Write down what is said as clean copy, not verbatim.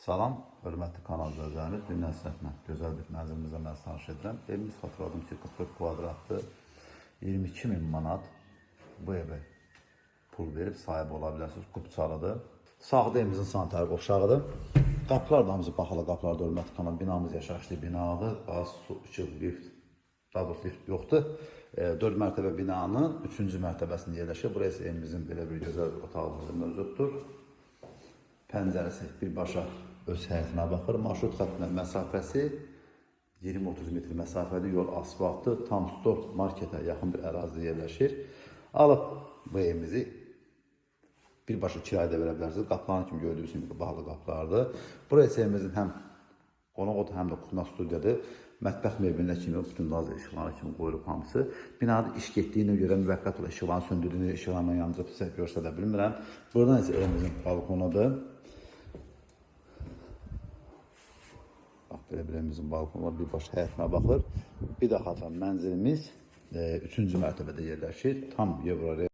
Salam, hörmətli kanal izləyicilərimiz. Bir nəsihətlə, gözəl bir mənzilimizlə mən tanış edirəm. Evimiz xatırladım ki, 44 kvadratlı 22.000 manat bu evə pul verib sahib ola bilərsiniz. Qupçalıdır. Sağda evimizin sanitar qovşağıdır. Qapılar da hamısı baxılı qapılardır, hörmətli kanal. Binamız yaşayışlı binadır. Qaz, su, işıq, lift, daha doğrusu lift yoxdur. 4 mərtəbə binanın 3-cü mərtəbəsində yerləşir. Burası evimizin belə bir gözəl otağımızın mövcuddur. Pəncərəsi birbaşa öz həyətinə baxır. Marşrut xəttinə məsafəsi 20-30 metr məsafəli yol asfaltı, tam stort marketə yaxın bir ərazidə yerləşir. Alıb bu evimizi birbaşa kirayədə verə bilərsiniz. Qapılarını kimi gördüyünüz kimi bağlı qapılardır. Burası evimizin həm qonaq otağı, həm də kuxna studiyadır. Mətbəx mebelində kimi bütün lazer işıqları kimi qoyulub hamısı. Binada iş getdiyinə görə müvəqqət olaraq işıqlarını söndürdüyünü, işıqlarla yanacaq sizə göstərə bilmirəm. Buradan isə evimizin balkonudur. Bax, belə bir evimizin balkonu var, birbaşa həyətinə baxır. Bir də xatırlam, mənzilimiz 3-cü mərtəbədə yerləşir. Tam Euro